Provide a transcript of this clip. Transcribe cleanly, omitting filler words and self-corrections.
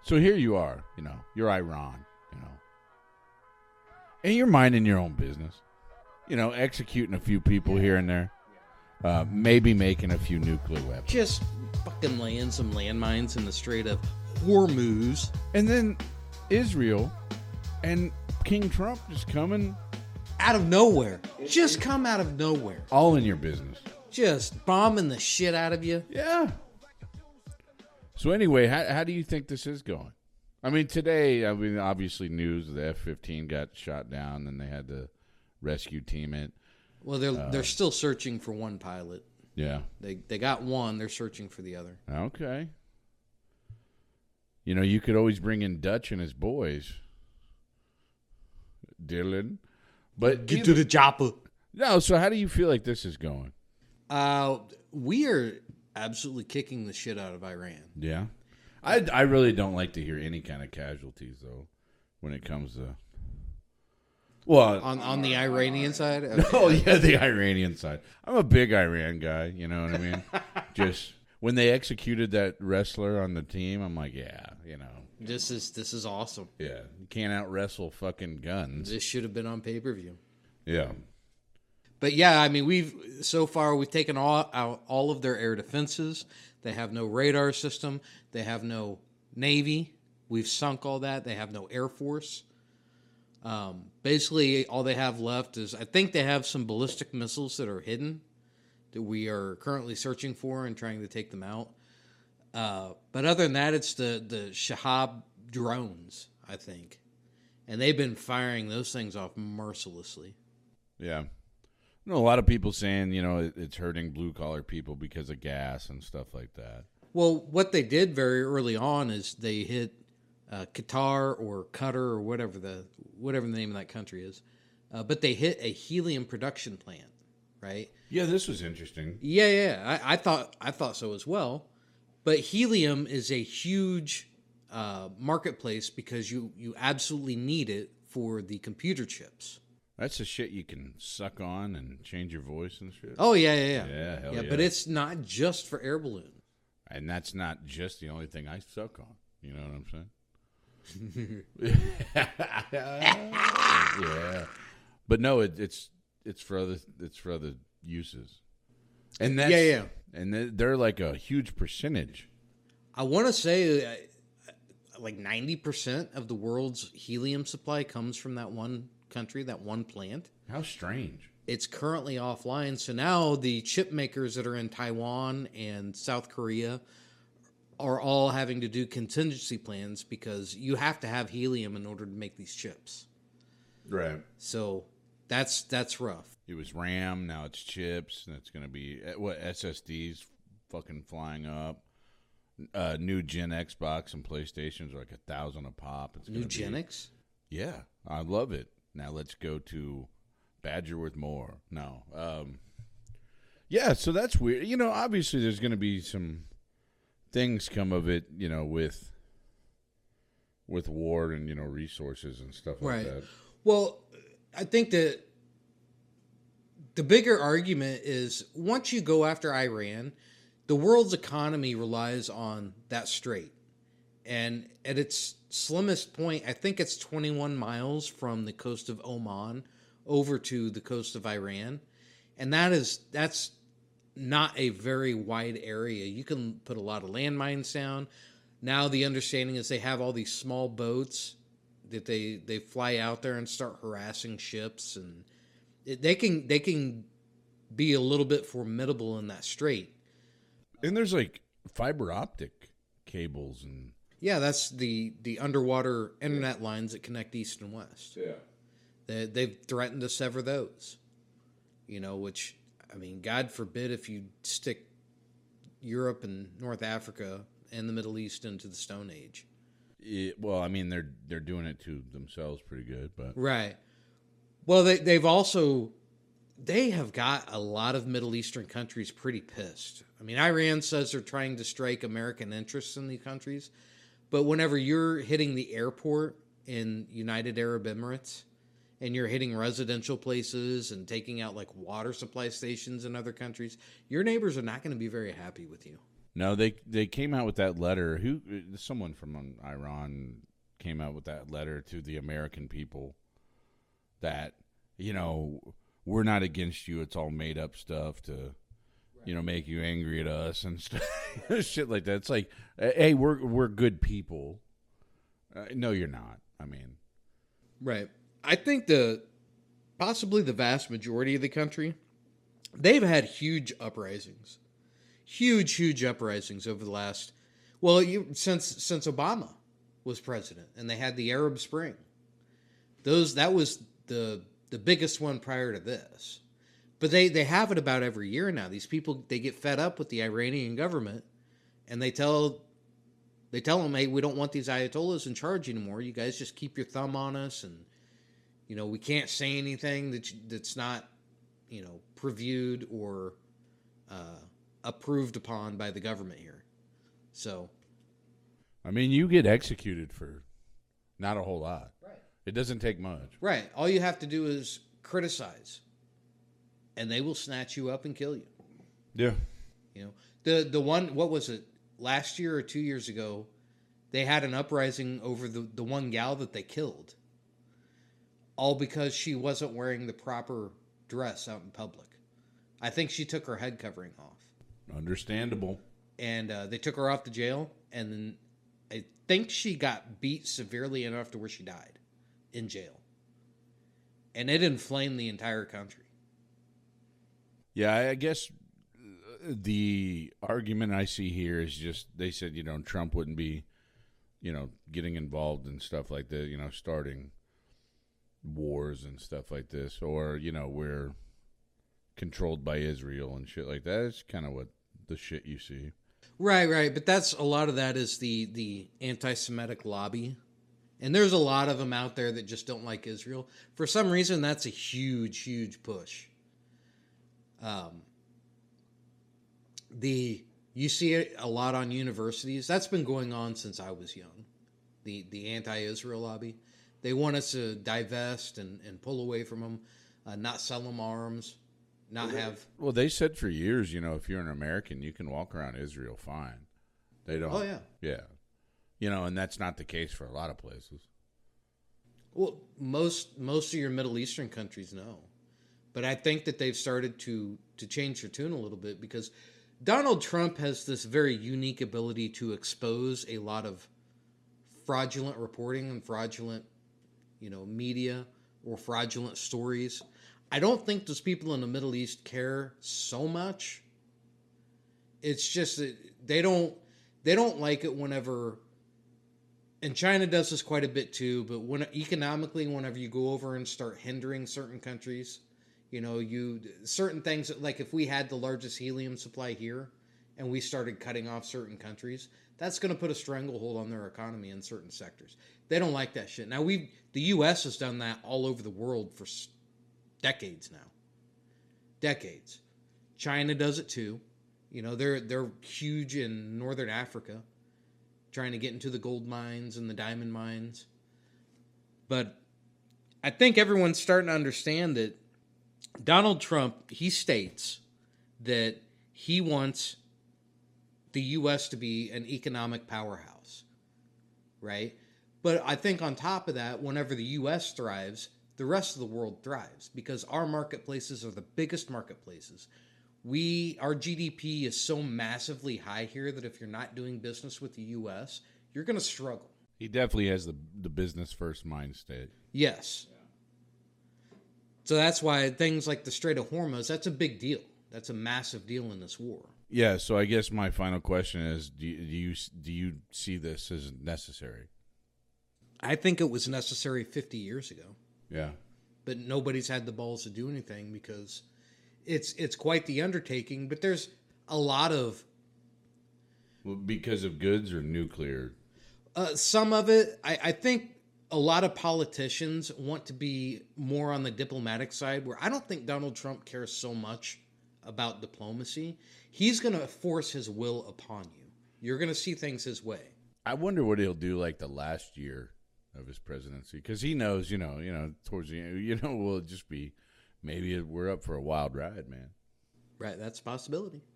So here you are, you're Iran, and you're minding your own business, executing a few people here and there, maybe making a few nuclear weapons. Just fucking laying some landmines in the Strait of Hormuz. And then Israel and King Trump just coming. Out of nowhere. Just come out of nowhere. All in your business. Just bombing the shit out of you. Yeah. So anyway, how do you think this is going? I mean, today, obviously news, the F-15 got shot down, and they had to rescue team it. Well, they're still searching for one pilot. Yeah. They got one. They're searching for the other. Okay. You could always bring in Dutch and his boys. Dylan. But Get to the chopper. No, so how do you feel like this is going? We are absolutely kicking the shit out of Iran. Yeah. I really don't like to hear any kind of casualties, though, when it comes to... Well, on the Iranian side? Okay. Oh, yeah, the Iranian side. I'm a big Iran guy, you know what I mean? Just when they executed that wrestler on the team, I'm like, yeah, This is awesome. Yeah, you can't out-wrestle fucking guns. This should have been on pay-per-view. Yeah. But yeah, I mean, we've taken all of their air defenses. They have no radar system. They have no Navy. We've sunk all that. They have no Air Force. Basically, all they have left is, I think they have some ballistic missiles that are hidden that we are currently searching for and trying to take them out. But other than that, it's the Shahab drones, I think. And they've been firing those things off mercilessly. Yeah. A lot of people saying, it's hurting blue-collar people because of gas and stuff like that. Well, what they did very early on is they hit Qatar or Qatar or whatever the name of that country is. But they hit a helium production plant, right? Yeah, this was interesting. Yeah. I thought so as well. But helium is a huge marketplace because you absolutely need it for the computer chips. That's the shit you can suck on and change your voice and shit. Oh, yeah. Yeah, hell yeah. But it's not just for air balloon. And that's not just the only thing I suck on. You know what I'm saying? Yeah. But no, it's for other uses. And that's, yeah. And they're like a huge percentage. I want to say like 90% of the world's helium supply comes from that one country, that one plant. How strange. It's currently offline. So now the chip makers that are in Taiwan and South Korea are all having to do contingency plans because you have to have helium in order to make these chips. Right. So that's rough. It was RAM, now it's chips, and it's going to be, SSDs fucking flying up. New Gen Xbox and PlayStations are like $1,000 a pop. It's New Gen X? Yeah, I love it. Now let's go to Badger with more. No. Yeah, so that's weird. Obviously there's going to be some things come of it, with war and, resources and stuff like that. Well, I think that the bigger argument is once you go after Iran, the world's economy relies on that strait. And at its slimmest point, I think it's 21 miles from the coast of Oman over to the coast of Iran. And that's not a very wide area. You can put a lot of landmines down. Now the understanding is they have all these small boats that they fly out there and start harassing ships, and they can be a little bit formidable in that strait. And there's like fiber optic cables and yeah, that's the underwater internet lines that connect east and west. Yeah, they've threatened to sever those. Which, I mean, God forbid if you stick Europe and North Africa and the Middle East into the Stone Age. Well, I mean, they're doing it to themselves pretty good, but right. Well, they have got a lot of Middle Eastern countries pretty pissed. I mean, Iran says they're trying to strike American interests in these countries, but whenever you're hitting the airport in United Arab Emirates and you're hitting residential places and taking out like water supply stations in other countries, your neighbors are not going to be very happy with you. No, they came out with that letter. Someone from Iran came out with that letter to the American people that, we're not against you. It's all made up stuff to, make you angry at us and stuff, shit like that. It's like, hey, we're good people. No, you're not. I mean, right. I think possibly the vast majority of the country, they've had huge uprisings. Huge uprisings over the last, since Obama was president, and they had the Arab Spring. That was the biggest one prior to this. But they have it about every year now. These people, they get fed up with the Iranian government, and they tell them, hey, we don't want these ayatollahs in charge anymore. You guys just keep your thumb on us, and we can't say anything that's not previewed or approved upon by the government here. So, I mean, you get executed for not a whole lot. right. It doesn't take much. Right. All you have to do is criticize, and they will snatch you up and kill you. Yeah. The one, what was it, last year or 2 years ago, they had an uprising over the one gal that they killed, all because she wasn't wearing the proper dress out in public. I think she took her head covering off. Understandable. And they took her off to jail, and then I think she got beat severely enough to where she died in jail. And it inflamed the entire country. Yeah, I guess the argument I see here is just they said, Trump wouldn't be, getting involved in stuff like this, starting wars and stuff like this, or, we're controlled by Israel and shit like that. It's kind of what the shit you see. Right. But a lot of that is the anti-Semitic lobby. And there's a lot of them out there that just don't like Israel. For some reason, that's a huge push. You see it a lot on universities. That's been going on since I was young. The anti-Israel lobby. They want us to divest and pull away from them, not sell them arms, not have. Well, they said for years, if you're an American, you can walk around Israel fine. They don't. Oh, yeah. Yeah. And that's not the case for a lot of places. Well, most of your Middle Eastern countries know. But I think that they've started to change their tune a little bit, because Donald Trump has this very unique ability to expose a lot of fraudulent reporting and fraudulent, media or fraudulent stories. I don't think those people in the Middle East care so much. It's just that they don't like it whenever, and China does this quite a bit too, but economically, whenever you go over and start hindering certain countries, certain things, like if we had the largest helium supply here and we started cutting off certain countries, that's going to put a stranglehold on their economy in certain sectors. They don't like that shit. Now, the U.S. has done that all over the world for decades now. Decades. China does it too. They're huge in northern Africa, trying to get into the gold mines and the diamond mines. But I think everyone's starting to understand that Donald Trump, he states that he wants the U.S. to be an economic powerhouse, right? But I think on top of that, whenever the U.S. thrives, the rest of the world thrives, because our marketplaces are the biggest marketplaces. Our GDP is so massively high here that if you're not doing business with the U.S., you're going to struggle. He definitely has the business first mind state. Yes. Yeah. So that's why things like the Strait of Hormuz, that's a big deal. That's a massive deal in this war. Yeah, so I guess my final question is, do you see this as necessary? I think it was necessary 50 years ago. Yeah. But nobody's had the balls to do anything, because it's quite the undertaking, but there's a lot of... Well, because of goods or nuclear? Some of it, I think a lot of politicians want to be more on the diplomatic side, where I don't think Donald Trump cares so much about diplomacy. He's going to force his will upon you. You're going to see things his way. I wonder what he'll do like the last year of his presidency, because he knows, towards the end, will just be, maybe we're up for a wild ride, man. Right, that's a possibility.